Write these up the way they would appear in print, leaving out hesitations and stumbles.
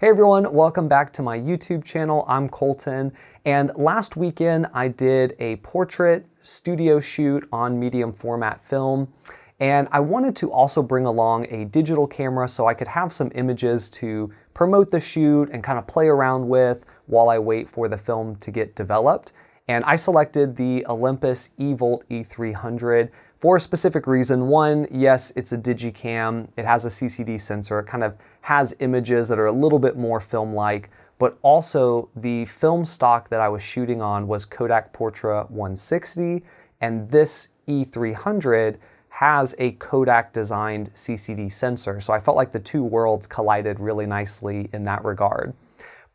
Hey everyone, welcome back to my YouTube channel. I'm Colton, and last weekend I did a portrait studio shoot on medium format film, and I wanted to also bring along a digital camera so I could have some images to promote the shoot and kind of play around with while I wait for the film to get developed. And I selected the Olympus Evolt E300 for a specific reason. One, yes, it's a digicam, it has a CCD sensor, it kind of has images that are a little bit more film-like, but also the film stock that I was shooting on was Kodak Portra 160, and this E300 has a Kodak designed CCD sensor. So I felt like the two worlds collided really nicely in that regard.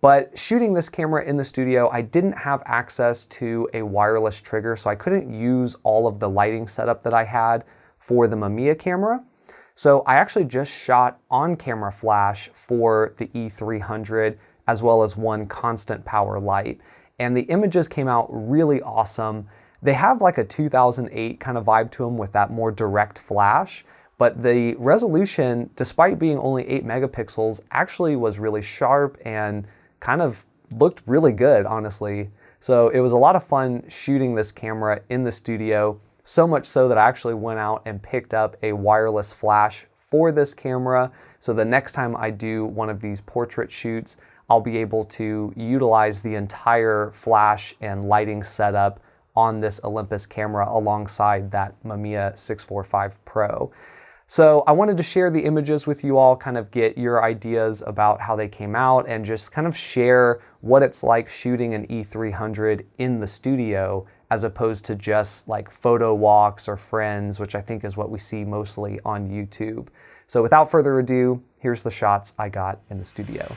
But shooting this camera in the studio, I didn't have access to a wireless trigger, so I couldn't use all of the lighting setup that I had for the Mamiya camera. So I actually just shot on camera flash for the E300 as well as one constant power light. And the images came out really awesome. They have like a 2008 kind of vibe to them with that more direct flash. But the resolution, despite being only 8 megapixels, actually was really sharp and kind of looked really good, honestly. So it was a lot of fun shooting this camera in the studio, so much so that I actually went out and picked up a wireless flash for this camera. So the next time I do one of these portrait shoots, I'll be able to utilize the entire flash and lighting setup on this Olympus camera alongside that Mamiya 645 Pro. So I wanted to share the images with you all, kind of get your ideas about how they came out and just kind of share what it's like shooting an E300 in the studio as opposed to just like photo walks or friends, which I think is what we see mostly on YouTube. So without further ado, here's the shots I got in the studio.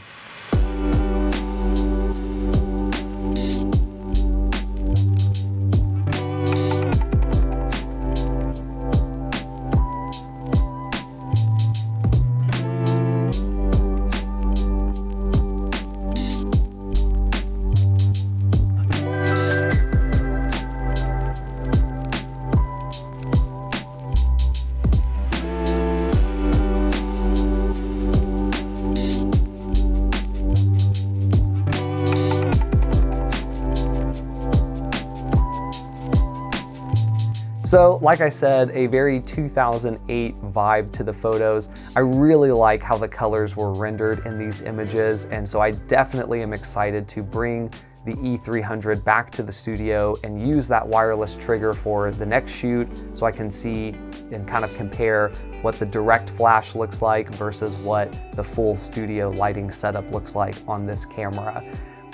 So like I said, a very 2008 vibe to the photos. I really like how the colors were rendered in these images, and so I definitely am excited to bring the E300 back to the studio and use that wireless trigger for the next shoot so I can see and kind of compare what the direct flash looks like versus what the full studio lighting setup looks like on this camera.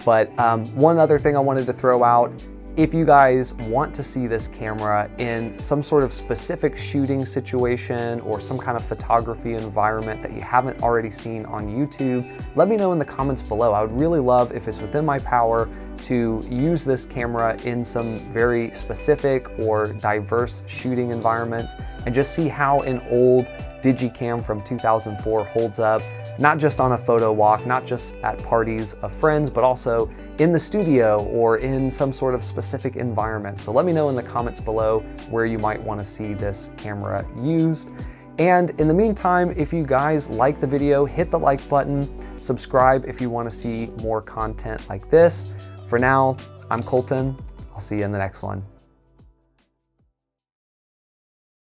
But one other thing I wanted to throw out, if you guys want to see this camera in some sort of specific shooting situation or some kind of photography environment that you haven't already seen on YouTube, let me know in the comments below. I would really love if it's within my power to use this camera in some very specific or diverse shooting environments and just see how an old digicam from 2004 holds up, not just on a photo walk, not just at parties of friends, but also in the studio or in some sort of specific environment. So let me know in the comments below where you might want to see this camera used. And in the meantime, if you guys like the video, hit the like button, subscribe if you want to see more content like this. For now, I'm Colton. I'll see you in the next one.